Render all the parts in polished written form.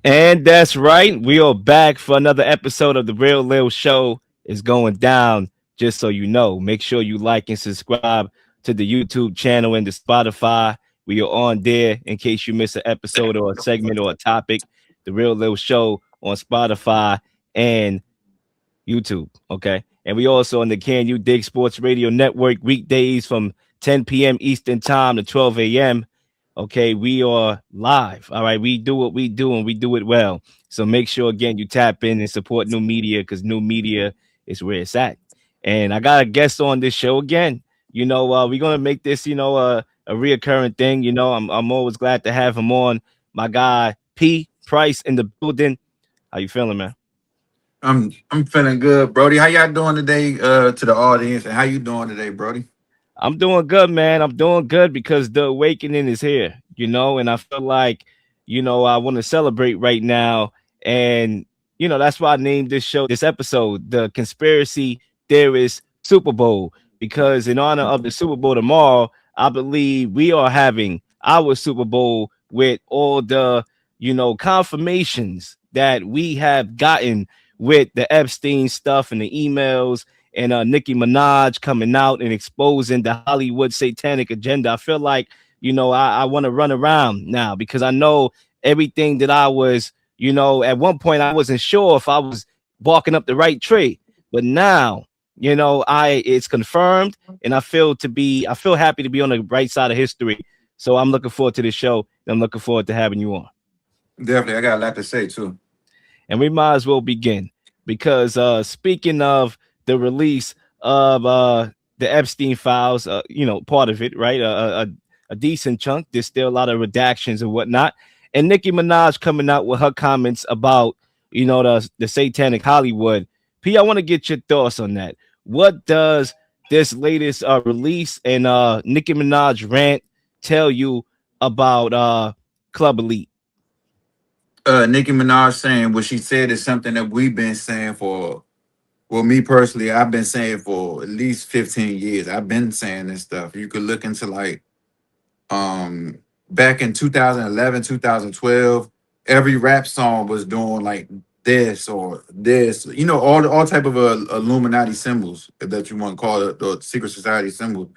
And that's right. We are back for another episode of the Real Lil Show. Is going down. Just so you know, make sure you like and subscribe to the YouTube channel and the Spotify. We are on there in case you miss an episode or a segment or a topic. The Real Lil Show on Spotify and YouTube. Okay. And we also on the Can You Dig Sports Radio Network weekdays from 10 p.m. Eastern Time to 12 a.m. Okay, we are live. All right, we do what we do and we do it well. So make sure again you tap in and support new media because new media is where it's at. And I got a guest on this show again. We're gonna make this, a reoccurring thing. I'm always glad to have him on. My guy P Price in the building. How you feeling, man? I'm feeling good, Brody. How y'all doing today? To the audience, and how you doing today, Brody? I'm doing good, man. I'm doing good because the awakening is here, and I feel like, I want to celebrate right now. And, that's why I named this episode, the Conspiracy Theorist Super Bowl, because in honor of the Super Bowl tomorrow, I believe we are having our Super Bowl with all the, confirmations that we have gotten with the Epstein stuff and the emails and Nicki Minaj coming out and exposing the Hollywood satanic agenda. I feel like, I want to run around now because I know everything that I was, at one point I wasn't sure if I was barking up the right tree, but now, it's confirmed and I feel happy to be on the right side of history. So I'm looking forward to the show. I'm looking forward to having you on. Definitely, I got a lot to say too. And we might as well begin because speaking of the release of the Epstein files, part of it, right? A decent chunk. There's still a lot of redactions and whatnot. And Nicki Minaj coming out with her comments about, the satanic Hollywood. P, I want to get your thoughts on that. What does this latest release and Nicki Minaj rant tell you about Club Elite? Nicki Minaj saying what she said is something that we've been saying for. Well, me personally, I've been saying for at least 15 years. I've been saying this stuff. You could look into like back in 2011, 2012, every rap song was doing like this or this, all type of Illuminati symbols that you want to call it, the secret society symbols.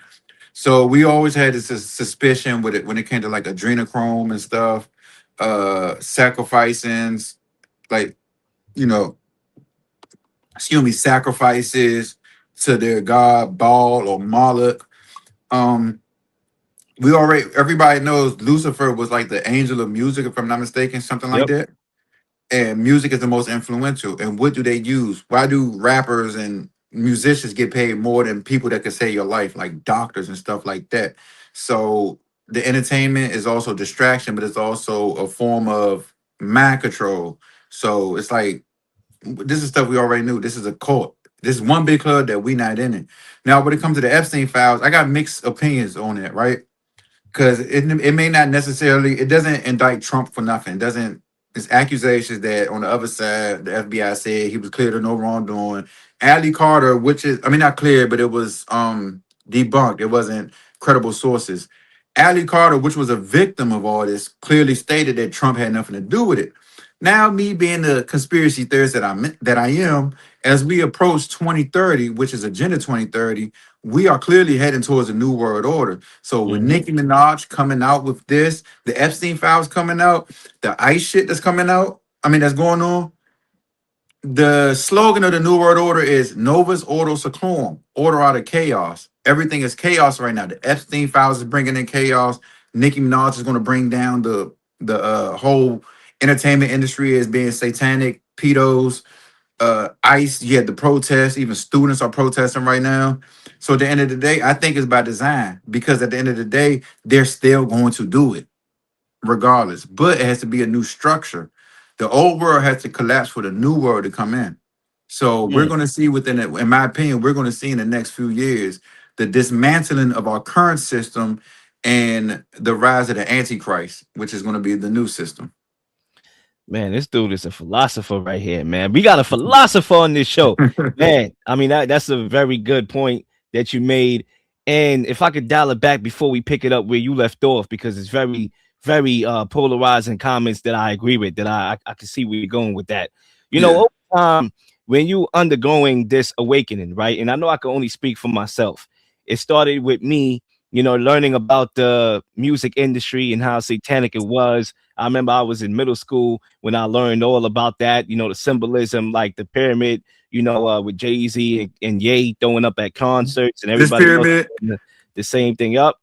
So we always had this suspicion with it when it came to like adrenochrome and stuff, sacrificing, like, you know, sacrifices to their god Baal or Moloch. Um, everybody knows Lucifer was like the angel of music, if I'm not mistaken, something like Yep. that. And music is the most influential. And what do they use? Why do rappers and musicians get paid more than people that could save your life, like doctors and stuff like that? So the entertainment is also distraction, but it's also a form of mind control. So it's like this is stuff we already knew. This is a cult. This is one big club that we not in it. Now, when it comes to the Epstein files, I got mixed opinions on it, right? Because it may not necessarily, it doesn't indict Trump for nothing. It doesn't, it's accusations that on the other side, the FBI said he was cleared of no wrongdoing. Ali Carter, which is, I mean, not clear, but it was debunked. It wasn't credible sources. Ali Carter, which was a victim of all this, clearly stated that Trump had nothing to do with it. Now, me being the conspiracy theorist that I am, as we approach 2030, which is Agenda 2030, we are clearly heading towards a new world order. So with Nicki Minaj coming out with this, the Epstein files coming out, the ICE shit that's coming out, I mean, that's going on. The slogan of the new world order is Novus Ordo Seclorum, order out of chaos. Everything is chaos right now. The Epstein files is bringing in chaos. Nicki Minaj is going to bring down the whole entertainment industry as being satanic, pedos, ICE. You had the protests. Even students are protesting right now. So at the end of the day, I think it's by design because at the end of the day, they're still going to do it regardless. But it has to be a new structure. The old world has to collapse for the new world to come in. So we're going to see within it, in my opinion, we're going to see in the next few years the dismantling of our current system and the rise of the Antichrist, which is going to be the new system. Man, this dude is a philosopher right here, man. We got a philosopher on this show. Man, I mean, that's a very good point that you made. And if I could dial it back before we pick it up where you left off, because it's very very polarizing comments that I agree with. That I can see where you're going with that. You know, Yeah. over time, when you undergoing this awakening, right? And I know I can only speak for myself. It started with me, learning about the music industry and how satanic it was. I remember I was in middle school when I learned all about that. The symbolism, like the pyramid. With Jay Z and Ye throwing up at concerts and This everybody else pyramid. doing the same thing up.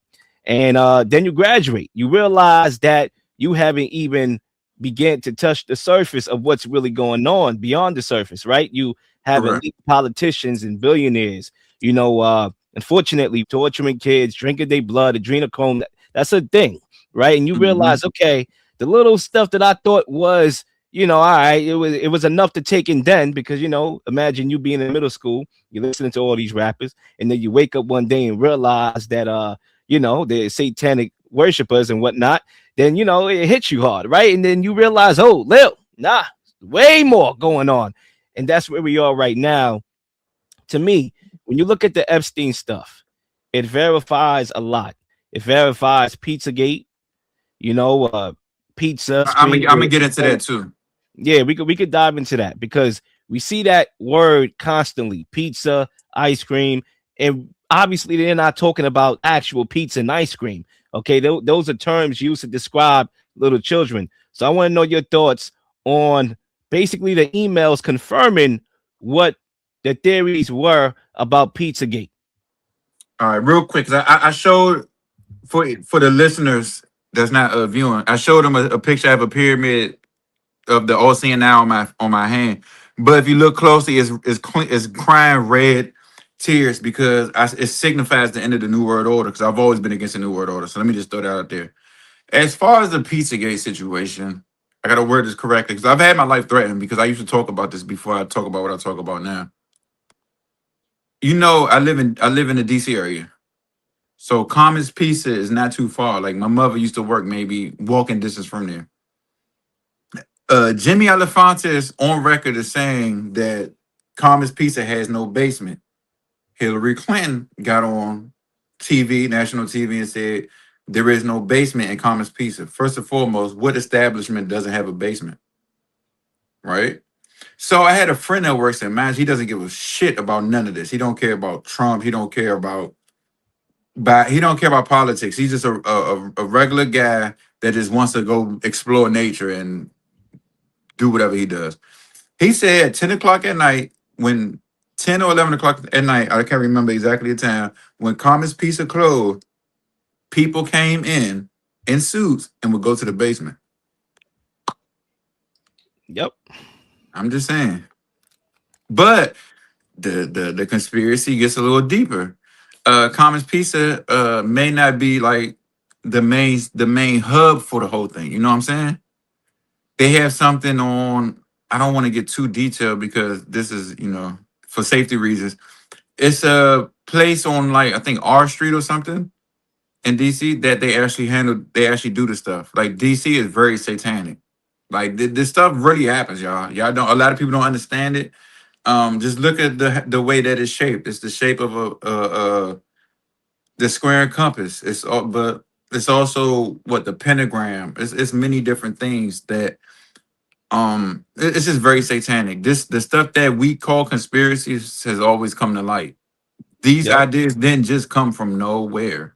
And then you graduate. You realize that you haven't even began to touch the surface of what's really going on beyond the surface, right? You have Correct. elite politicians and billionaires, unfortunately torturing kids, drinking their blood, adrenochrome. That's a thing, right? And you Hmm. realize, okay, the little stuff that I thought was, all right, it was enough to take in then, because imagine you being in middle school, you're listening to all these rappers, and then you wake up one day and realize that they're satanic worshipers and whatnot. Then it hits you hard, right? And then you realize, oh, Lil, nah, way more going on. And that's where we are right now. To me, when you look at the Epstein stuff, it verifies a lot. It verifies Pizzagate, you know, uh, pizza I'm screen. gonna I'm gonna get into that too. Yeah, we could dive into that because we see that word constantly: pizza, ice cream, and obviously they're not talking about actual pizza and ice cream. Okay, those are terms used to describe little children. So I want to know your thoughts on basically the emails confirming what the theories were about Pizzagate. All right, real quick, 'cause I showed for the listeners that's not viewing. I showed them a picture of a pyramid of the all seeing now on my hand. But if you look closely, it's crying red tears because it signifies the end of the New World Order. Because I've always been against the New World Order. So let me just throw that out there. As far as the Pizzagate situation, I gotta word this correctly because I've had my life threatened because I used to talk about this before I talk about what I talk about now. I live in the DC area. So Commons Pizza is not too far. Like my mother used to work maybe walking distance from there. Jimmy Alafante is on record as saying that Commons Pizza has no basement. Hillary Clinton got on TV, national TV, and said there is no basement in Commons Pizza. First and foremost, what establishment doesn't have a basement, right? So I had a friend that works at Mines. He doesn't give a shit about none of this. He don't care about Trump. He don't care about politics. He's just a regular guy that just wants to go explore nature and do whatever he does. He said at 10 o'clock at night, when 10 or 11 o'clock at night, I can't remember exactly the time, when Commons Pizza closed, people came in suits and would go to the basement. Yep. I'm just saying. But the conspiracy gets a little deeper. Commons Pizza may not be like the main hub for the whole thing. You know what I'm saying? They have something on. I don't want to get too detailed because this is for safety reasons. It's a place on like I think R Street or something in DC that they actually handle. They actually do the stuff. Like DC is very satanic. Like this stuff really happens, y'all. Y'all don't. A lot of people don't understand it. Just look at the way that it's shaped. It's the shape of the square and compass. But it's also what the pentagram. It's many different things that it's just very satanic. The stuff that we call conspiracies has always come to light. These Yep. ideas didn't just come from nowhere.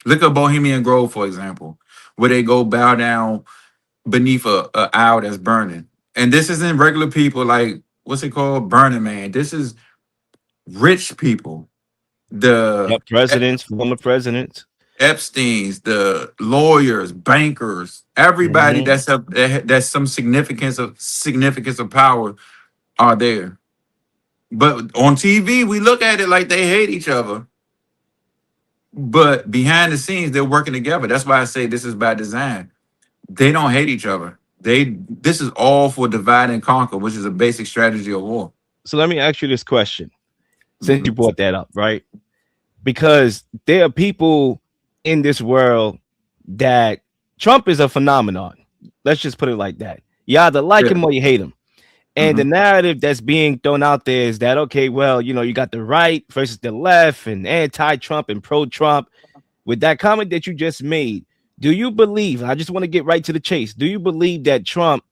Look at Bohemian Grove, for example, where they go bow down beneath a owl that's burning. And this isn't regular people like what's it called? Burning Man. This is rich people. The Yep. Presidents, former presidents. Epstein's, the lawyers, bankers, everybody Hmm. that's some significance of power are there. But on TV, we look at it like they hate each other. But behind the scenes, they're working together. That's why I say this is by design. They don't hate each other. This is all for divide and conquer, which is a basic strategy of war. So let me ask you this question, since you Mhm. brought that up, right? Because there are people in this world that Trump is a phenomenon. Let's just put it like that. You either like Yeah. him or you hate him. And the Hmm. narrative that's being thrown out there is that, okay, well, you got the right versus the left and anti-Trump and pro-Trump. With that comment that you just made, Do you believe? I just want to get right to the chase. Do you believe that Trump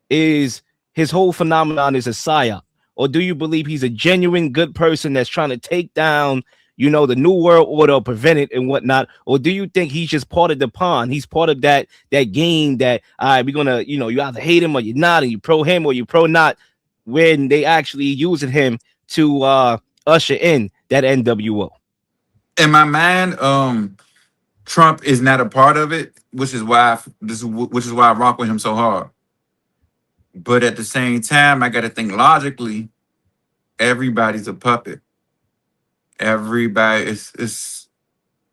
is his whole phenomenon is a psyop, or do you believe he's a genuine good person that's trying to take down, the new world order, or prevent it and whatnot? Or do you think he's just part of the pawn? He's part of that game that all right, we're gonna, you either hate him or you're not, and you pro him or you pro not, when they actually using him to usher in that NWO. In my mind, Trump is not a part of it, which is why I rock with him so hard. But at the same time, I got to think logically. Everybody's a puppet. Everybody is.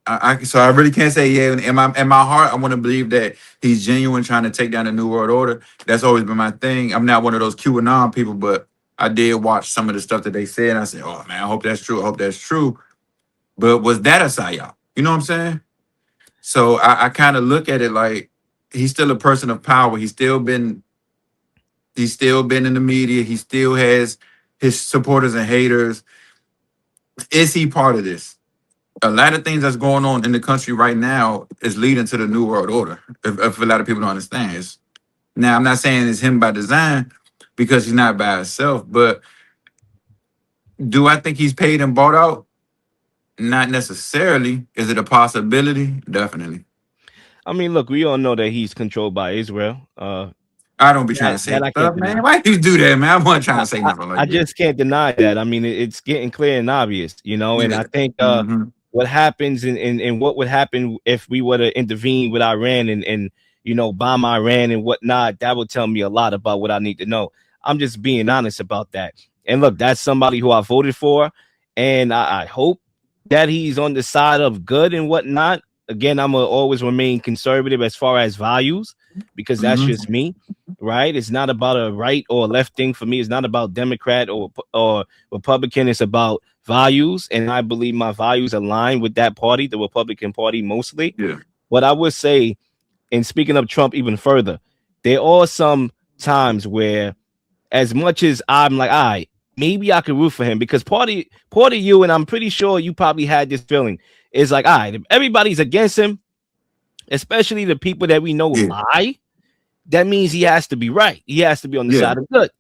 So I really can't say yeah. In my heart, I want to believe that he's genuine, trying to take down the new world order. That's always been my thing. I'm not one of those QAnon people, but I did watch some of the stuff that they said, and I said, "Oh man, I hope that's true. I hope that's true." But was that a psyop? You know what I'm saying? So I kind of look at it like he's still a person of power. He's still been in the media. He still has his supporters and haters. Is he part of this? A lot of things that's going on in the country right now is leading to the new world order. If a lot of people don't understand, now I'm not saying it's him by design because he's not by himself, but do I think he's paid and bought out? Not necessarily. Is it a possibility? Definitely. I mean, look, we all know that he's controlled by Israel. I don't be trying That to say that I can't stuff, deny. man. Why you do that, man? I wasn't trying I, to say I, nothing I like that. just can't deny that. I mean, it's getting clear and obvious. And Yeah. I think Hmm. what happens and what would happen if we were to intervene with Iran and bomb Iran and whatnot, that would tell me a lot about what I need to know. I'm just being honest about that. And look, that's somebody who I voted for, and I hope that he's on the side of good and whatnot. Again, I'm gonna always remain conservative as far as values because that's Hmm. just me, right? It's not about a right or a left thing for me. It's not about Democrat or Republican. It's about values, and I believe my values align with that party, the Republican Party, mostly. Yeah. But I would say, and speaking of Trump even further, there are some times where, as much as I'm like, all right, maybe I could root for him because part of you, and I'm pretty sure you probably had this feeling, is like, all right, if everybody's against him, especially the people that we know Yeah. lie, that means he has to be right. He has to be on the Yeah. side of good.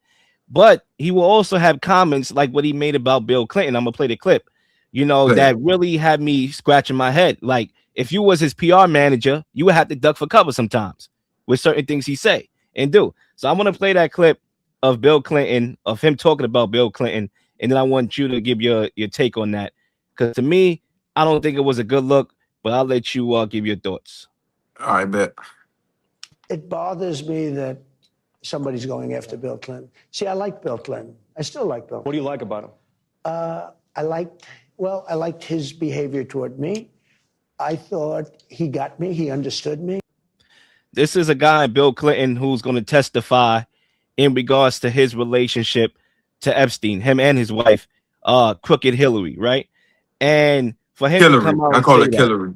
But he will also have comments like what he made about Bill Clinton. I'm gonna play the clip, But that really had me scratching my head. Like, if you was his PR manager, you would have to duck for cover sometimes with certain things he say and do. So I'm gonna play that clip of Bill Clinton, of him talking about Bill Clinton, and then I want you to give your take on that. Because to me, I don't think it was a good look, but I'll let you give your thoughts. all right, bet. It bothers me that somebody's going after Bill Clinton. See, I like Bill Clinton. I still like Bill. What do you like about him? I liked his behavior toward me. I thought he got me. He understood me. This is a guy, Bill Clinton, who's going to testify in regards to his relationship to Epstein, him and his wife, Crooked Hillary, right? And for him to Hillary. come out I and call say it that, Hillary.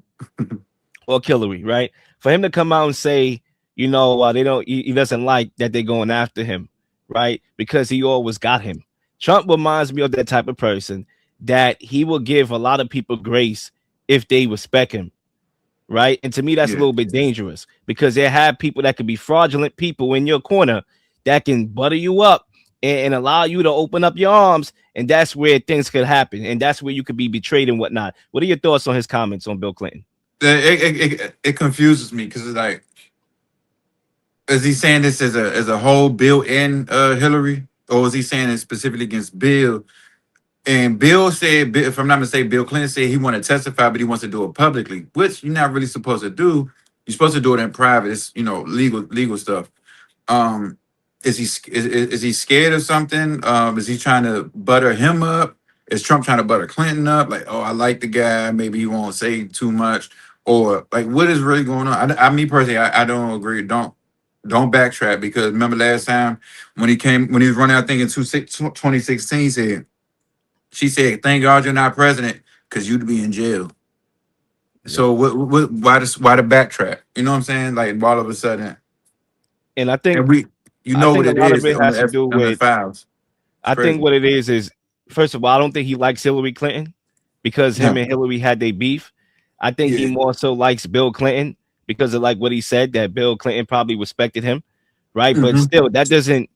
or Hillary, right? For him to come out and say, they don't, he doesn't like that they're going after him, right? Because he always got him. Trump reminds me of that type of person that he will give a lot of people grace if they respect him, right? And to me, that's a Yeah. little bit dangerous because they have people that could be fraudulent people in your corner that can butter you up and allow you to open up your arms. And that's where things could happen. And that's where you could be betrayed and whatnot. What are your thoughts on his comments on Bill Clinton? It confuses me because it's like, is he saying this as a whole Bill and Hillary, or is he saying it specifically against Bill? And Bill said, if I'm not mistaken, Bill Clinton said he wanted to testify, but he wants to do it publicly, which you're not really supposed to do. You're supposed to do it in private. It's legal stuff. Um, is he scared of something? Is he trying to butter him up? Is Trump trying to butter Clinton up? Like, oh, I like the guy. Maybe he won't say too much, or like, what is really going on? Me personally, I don't agree. Don't backtrack because remember last time when he was running, I think in 2016, she said, "Thank God you're not president because you'd be in jail." Yep. So why the backtrack? You know what I'm saying? Like all of a sudden, And I think and you I know think what a it lot of is it on has to the do on the with files. It's I think crazy. what it is first of all, I don't think he likes Hillary Clinton because him No. and Hillary had their beef. I think he Yeah. more so likes Bill Clinton because of like what he said that Bill Clinton probably respected him, right? But Hmm. still, that doesn't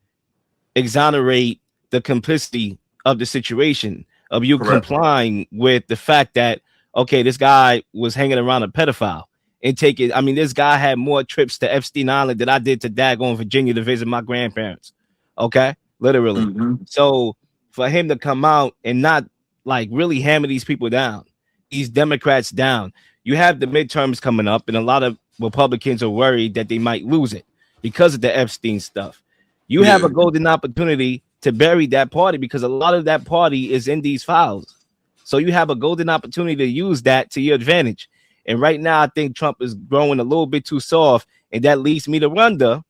exonerate the complicity of the situation of you Correct. complying with the fact that okay, this guy was hanging around a pedophile and take it. I mean, this guy had more trips to Epstein Island than I did to Daggone Virginia to visit my grandparents. Okay, literally. Hmm. So for him to come out and not like really hammer these people down, these Democrats down, you have the midterms coming up, and a lot of Republicans are worried that they might lose it because of the Epstein stuff. You have Yeah. a golden opportunity to bury that party because a lot of that party is in these files. So you have a golden opportunity to use that to your advantage. And right now, I think Trump is growing a little bit too soft, and that leads me to wonder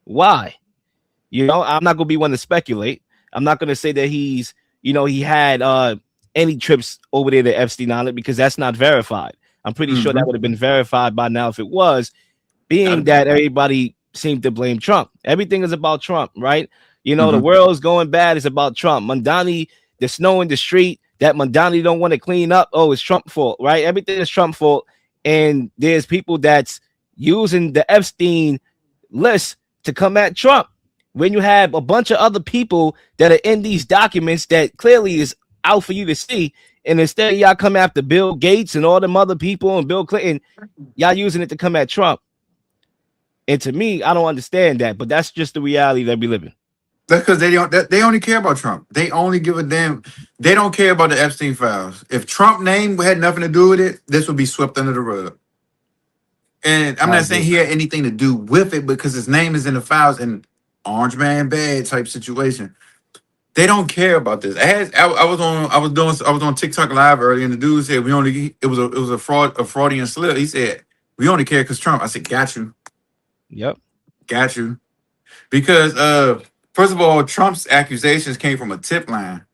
why. You know, I'm not gonna be one to speculate. I'm not gonna say that he's, he had any trips over there to Epstein Island because that's not verified. I'm pretty sure that Hmm. would have been verified by now if it was, being I, that everybody seemed to blame Trump. Everything is about Trump, right? The hmm. world's going bad. It's about Trump. Mondani, the snow in the street that Mondani don't want to clean up. Oh, it's Trump fault, right? Everything is Trump fault. And there's people that's using the Epstein list to come at Trump. When you have a bunch of other people that are in these documents that clearly is out for you to see, and instead of y'all come after Bill Gates and all them other people and Bill Clinton, y'all using it to come at Trump. And to me, I don't understand that, but that's just the reality that we live in. That's because they only care about Trump. They only give a damn. They don't care about the Epstein files. If Trump name had nothing to do with it, this would be swept under the rug. And I'm I not saying agree. he had anything to do with it because his name is in the files and Orange Man bad type situation. They don't care about this. I was on TikTok live earlier, and the dude said it was a fraudian slip. He said we only care because Trump. I said Yep. got you, because first of all, Trump's accusations came from a tip line,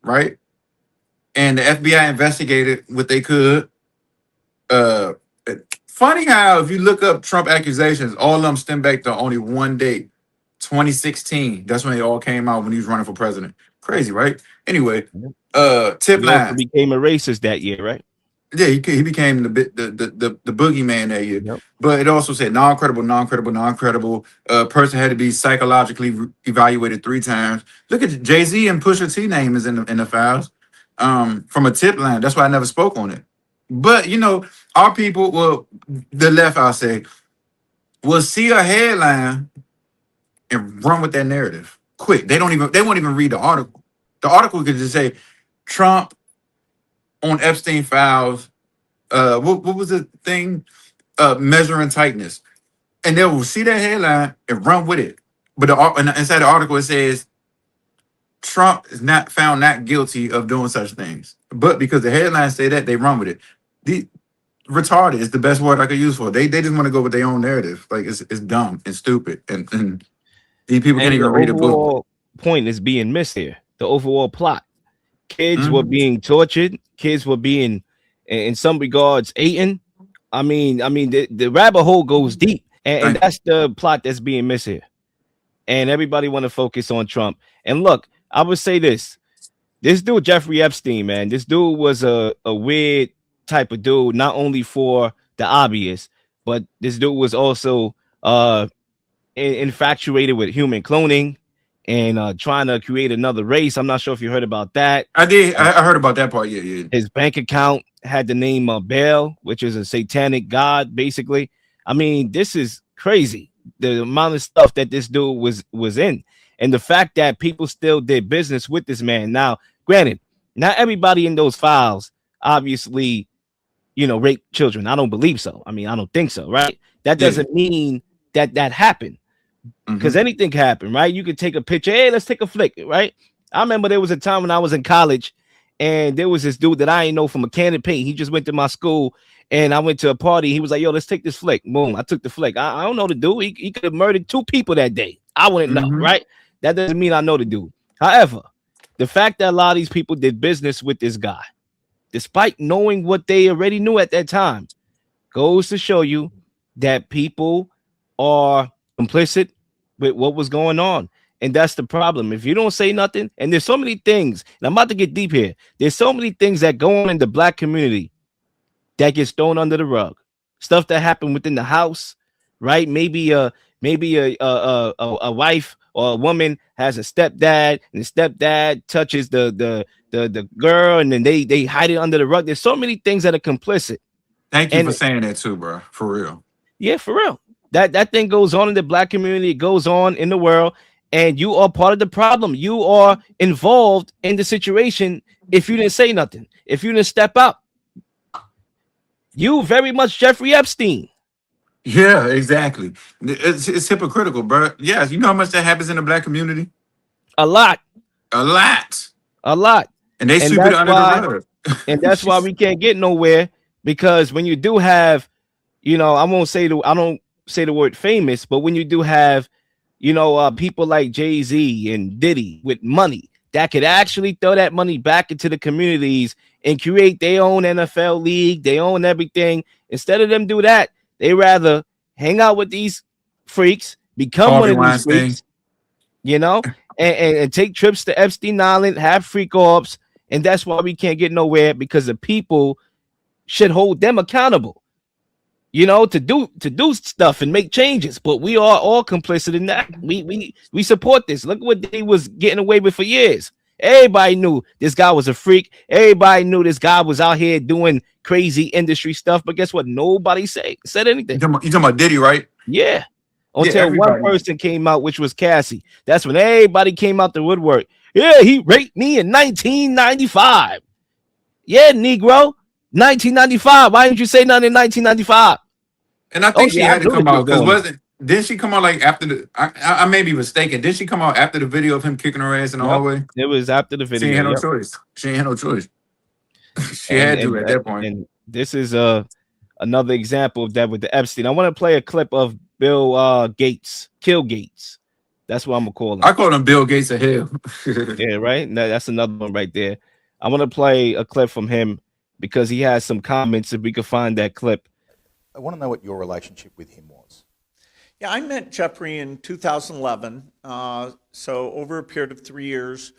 right? And the FBI investigated what they could. Uh, Funny how if you look up Trump accusations, all of them stem back to only one date, 2016. That's when they all came out when he was running for president. Crazy, right? Anyway, Yep. tip He also line. became a racist that year, right? Yeah, he became the boogeyman that year. Yep. But it also said non-credible, non-credible, non-credible. Person had to be psychologically evaluated 3 times. Look at Jay-Z and Pusha T name is in the files. From a tip line. That's why I never spoke on it. But our people, well, the left, I'll say, will see a headline and run with that narrative quick. They won't even read the article. The article could just say Trump on Epstein files. What was the thing? Measuring tightness, and they will see that headline and run with it. But inside the article it says Trump is not found not guilty of doing such things. But because the headlines say that, they run with it. The retarded is the best word I could use for it. They just want to go with their own narrative. Like it's dumb and stupid, and these people can't And the even read a book. overall point is being missed here. The overall plot. Kids were Mhm. being tortured. Kids were being, in some regards, eaten. I mean, the rabbit hole goes deep, and Thank you. that's the plot that's being missed here. And everybody want to focus on Trump. And look, I would say this dude Jeffrey Epstein, man, this dude was a weird type of dude, not only for the obvious, but this dude was also infatuated with human cloning and trying to create another race. I'm not sure if you heard about that. I did. Uh, I heard about that part. Yeah, yeah. his bank account had the name Baal, which is a satanic god, basically. I mean, this is crazy. The amount of stuff that this dude was in, and the fact that people still did business with this man. Now, granted, not everybody in those files obviously, rape children. I don't believe so. I mean, I don't think so, right? That Yeah. doesn't mean that happened because Hmm. anything can happen, right? You could take a picture. Hey, let's take a flick, right? I remember there was a time when I was in college, and there was this dude that I ain't know from a can of paint. He just went to my school, and I went to a party. He was like, "Yo, let's take this flick." Boom, I took the flick. I don't know the dude. He could have murdered 2 people that day. I wouldn't know, Hmm. right? That doesn't mean I know the dude. However, the fact that a lot of these people did business with this guy, despite knowing what they already knew at that time, goes to show you that people are complicit with what was going on. And that's the problem. If you don't say nothing, and there's so many things, and I'm about to get deep here. There's so many things that go on in the black community that gets thrown under the rug. stuff that happened within the house, right? Maybe a wife or a woman has a stepdad, and the stepdad touches the girl, and then they hide it under the rug. There's so many things that are complicit, Thank you and for saying that too, bro. For real. yeah, for real. That thing goes on in the black community, it goes on in the world, and you are part of the problem. You are involved in the situation if you didn't say nothing, if you didn't step up. You very much Jeffrey Epstein. Yeah, exactly. It's hypocritical, bro. Yes, you know how much that happens in the black community? A lot, A lot. a lot. And they And sweep it that's under the why, rug. and that's why we can't get nowhere, because when you do have, I don't say the word famous, but when you do have, people like Jay-Z and Diddy with money that could actually throw that money back into the communities and create their own NFL league, their own everything. Instead of them do that, they rather hang out with these freaks, become one Harvey of these Weinstein. freaks, you know, and take trips to Epstein Island, have freak ops, and that's why we can't get nowhere, because the people should hold them accountable, to do stuff and make changes. But we are all complicit in that. We support this. Look what they was getting away with for years. Everybody knew this guy was a freak. Everybody knew this guy was out here doing crazy industry stuff. But guess what? Nobody said anything. You talking about Diddy, right? Yeah. Yeah, Until one everybody. person came out, which was Cassie. That's when everybody came out the woodwork. Yeah, he raped me in 1995. Yeah, Negro. 1995. Why didn't you say nothing in 1995? And I Oh, think she yeah, I had to knew come that you were out because going. didn't she come out like after the? I may be mistaken. Did she come out after the video of him kicking her ass in the Yep. hallway? It was after the She ain't video. had no Yep. choice. She ain't had no choice. She And had to and at that point. and this is another example of that with the Epstein. I want to play a clip of Bill Gates, Kill Gates. That's what I'm gonna call him. I call him Bill Gates of hell. Yeah, right. That's another one right there. I want to play a clip from him because he has some comments. If we could find that clip. I want to know what your relationship with him was. Yeah, I met Jeffrey in 2011. So over a period of 3 years,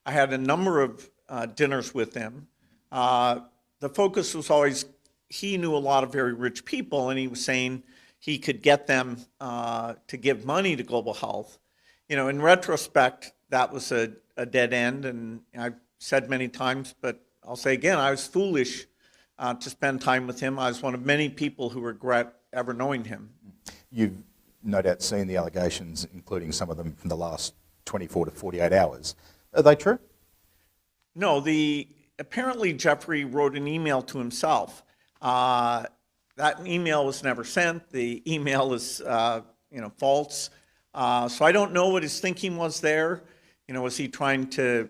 I had a number of dinners with him. The focus was always, he knew a lot of very rich people, and he was saying he could get them to give money to global health. In retrospect, that was a dead end, and I've said many times, but I'll say again, I was foolish to spend time with him. I was one of many people who regret ever knowing him. You've no doubt seen the allegations, including some of them from the last 24 to 48 hours. Are they true? No, apparently Jeffrey wrote an email to himself. That email was never sent. The email is, false. So I don't know what his thinking was there. Was he trying to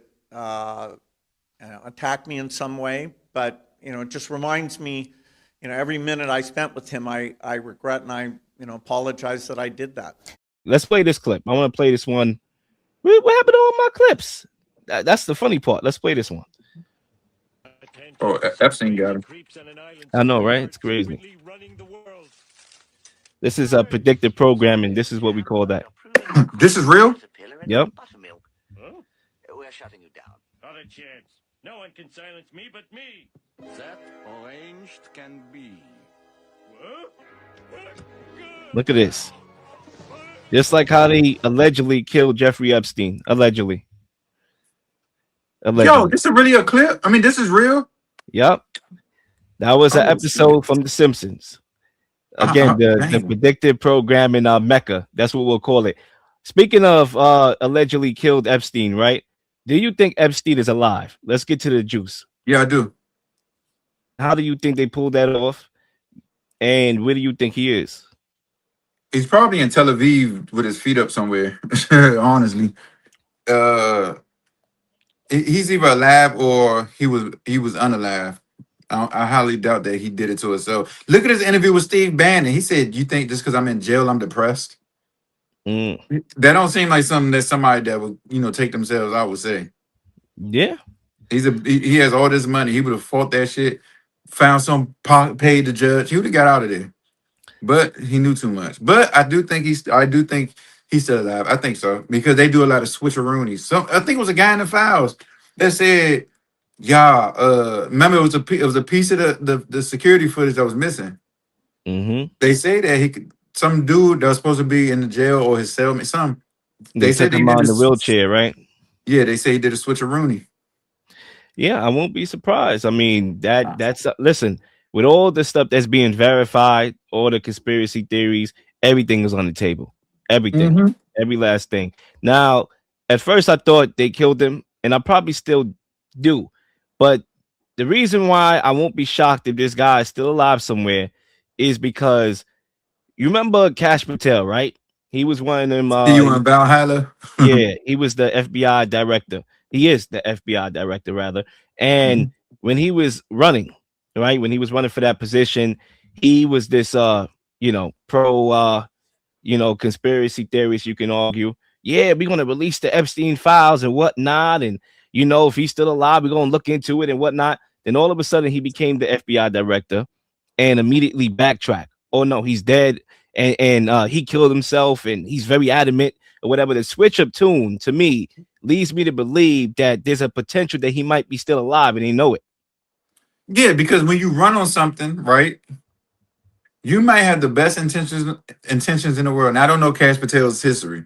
attack me in some way? But it just reminds me, every minute I spent with him, I regret, and I apologize that I did that. Let's play this clip. I want to play this one. What happened to all my clips? That's the funny part. Let's play this one. Oh, Epstein got him. I know, right? It's crazy. This is a predictive programming. This is what we call that. This is real? Yep. We're shutting you down. Not a chance. No one can silence me but me. That arranged can be. Look at this. Just like how they allegedly killed Jeffrey Epstein. Allegedly. Yo, this is really a clip? I mean, this is real? Yep. That was an Oh, episode from The Simpsons. Again, the dang. predictive programming Mecca. That's what we'll call it. Speaking of allegedly killed Epstein, right? Do you think Epstein is alive? Let's get to the juice. Yeah, I do. How do you think they pulled that off? And where do you think he is? He's probably in Tel Aviv with his feet up somewhere, honestly. He's either alive or he was unalive. I highly doubt that he did it to himself. Look at his interview with Steve Bannon. He said, "You think just because I'm in jail, I'm depressed?" That don't seem like something that somebody that would, take themselves, I would say. Yeah. He has all this money. He would have fought that shit, found some paid the judge. He would have got out of there. But he knew too much. But I do think he's still alive. I think so. Because they do a lot of switcheroonies. So I think it was a guy in the files that said, yeah, remember it was a piece of the security footage that was missing. Mm-hmm. They say that some dude that was supposed to be in the jail or his cellmate, They they said took they him did out in the this. wheelchair, right? Yeah, they say he did a switcheroonie. Yeah, I won't be surprised. I mean, that's listen, with all the stuff that's being verified, all the conspiracy theories, everything is on the table. Everything. Mm-hmm. Every last thing. Now, at first I thought they killed him, and I probably still do. But the reason why I won't be shocked if this guy is still alive somewhere is because you remember Cash Patel, right? He was one of them See you in Valhalla. yeah, he was the FBI director. He is the FBI director, rather. And when he was running, right, when he was running for that position, he was this pro conspiracy theorist, you can argue. Yeah, we're gonna release the Epstein files and whatnot, and if he's still alive, we're gonna look into it and whatnot. Then all of a sudden he became the FBI director and immediately backtrack. Oh no, he's dead, and he killed himself, and he's very adamant or whatever. The switch up tune to me leads me to believe that there's a potential that he might be still alive and they know it. Yeah, because when you run on something, right, you might have the best intentions in the world. And I don't know Cash Patel's history.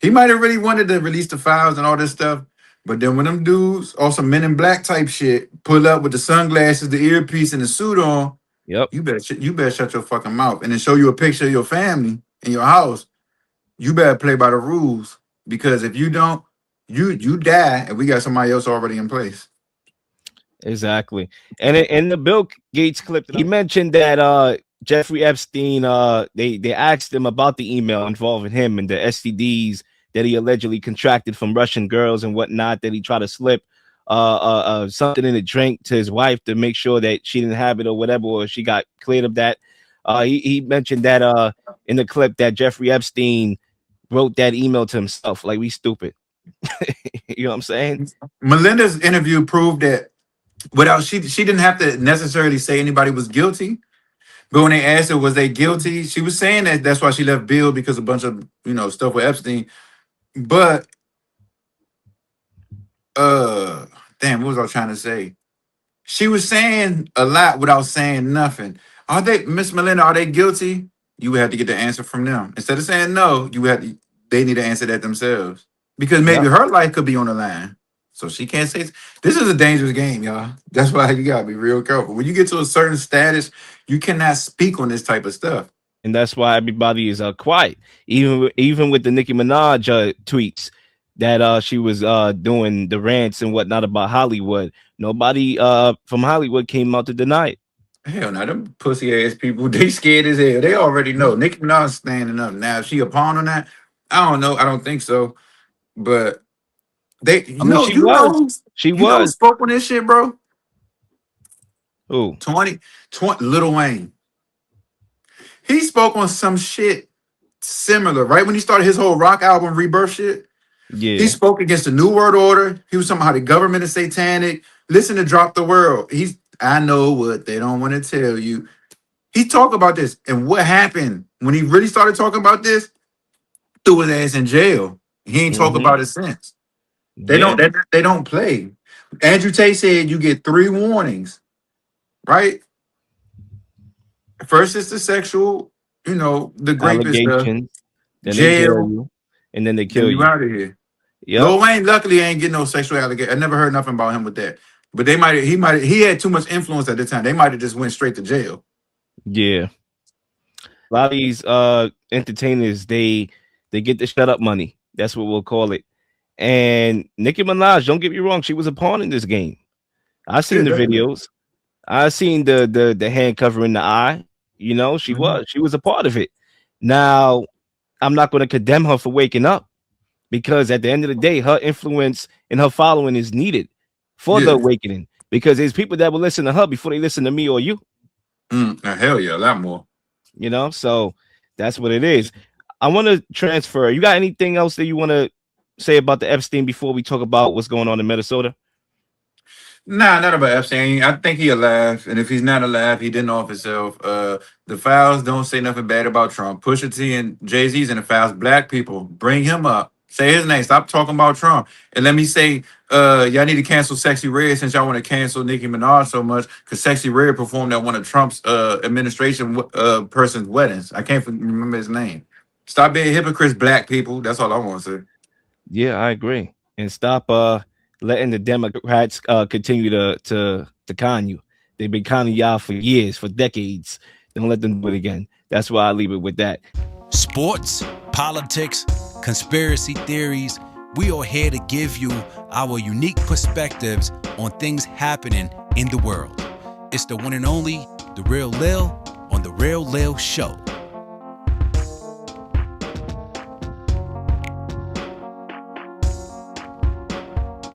He might have really wanted to release the files and all this stuff. But then when them dudes, or some Men in Black type shit, pull up with the sunglasses, the earpiece, and the suit on, Yep. you better shut your fucking mouth and then show you a picture of your family in your house. You better play by the rules, because if you don't, you die, and we got somebody else already in place. Exactly. And in the Bill Gates clip, he mentioned that Jeffrey Epstein, they asked him about the email involving him and the STDs that he allegedly contracted from Russian girls and whatnot, that he tried to slip something in a drink to his wife to make sure that she didn't have it or whatever, or she got cleared of that. He mentioned that in the clip that Jeffrey Epstein wrote that email to himself. Like, we stupid. You know what I'm saying? Melinda's interview proved that without she didn't have to necessarily say anybody was guilty. But when they asked her, was they guilty? She was saying that that's why she left Bill, because a bunch of, stuff with Epstein. But damn, what was I trying to say? She was saying a lot without saying nothing. Are they, Miss Melinda, are they guilty? You would have to get the answer from them. Instead of saying no, they need to answer that themselves. Because maybe Yep. her life could be on the line. So she can't say this is a dangerous game, y'all. That's why you gotta be real careful. When you get to a certain status, you cannot speak on this type of stuff. And that's why everybody is quiet. Even with the Nicki Minaj tweets that she was doing the rants and whatnot about Hollywood, nobody from Hollywood came out to deny it. Hell no, them pussy ass people, they scared as hell. They already know. Nicki Minaj standing up. Now, is she a pawn on that? I don't know. I don't think so. But they, I mean, she was. She you know who was. spoke on this shit, bro? Who? 20 Lil Wayne. He spoke on some shit similar, right? When he started his whole rock album Rebirth shit. He Yeah. spoke against the New World Order. He was talking about how the government is satanic. Listen to Drop the World. I know what they don't want to tell you. He talked about this. And what happened when he really started talking about this? Threw his ass in jail. He ain't talk Mm-hmm. about it since. They Yeah. don't play. Andrew Tate said you get 3 warnings, right? First is the sexual, the grape is the Allegations. Then they jail jail, you, and then they then kill you you. out of here. Yep. Lil Wayne luckily ain't getting no sexual allegation. I never heard nothing about him with that. But he had too much influence at the time. They might have just went straight to jail. Yeah. A lot of these entertainers, they get the shut up money. That's what we'll call it. And Nicki Minaj, don't get me wrong, she was a pawn in this game. I Yeah, seen the definitely. videos. I seen the hand covering the eye. She Mhm. was a part of it. Now, I'm not going to condemn her for waking up, because at the end of the day, her influence and her following is needed for the Yeah. awakening, because there's people that will listen to her before they listen to me or you. Hell yeah, a lot more. So that's what it is. I want to transfer. You got anything else that you want to say about the Epstein before we talk about what's going on in Minnesota? Nah, not about Epstein. I think he alive. And if he's not alive, he didn't off himself. The files don't say nothing bad about Trump. Pusha T and Jay-Z's in the files. Black people, bring him up. Say his name. Stop talking about Trump. And let me say, y'all need to cancel Sexy Red since y'all want to cancel Nicki Minaj so much because Sexy Red performed at one of Trump's administration person's weddings. I can't remember his name. Stop being hypocrites, black people. That's all I want to say. Yeah, I agree. And stop letting the Democrats continue to con you. They've been conning y'all for years, for decades. Don't let them do it again. That's why I leave it with that. Sports, politics, conspiracy theories. We are here to give you our unique perspectives on things happening in the world. It's the one and only The Real Lil on The Real Lil Show.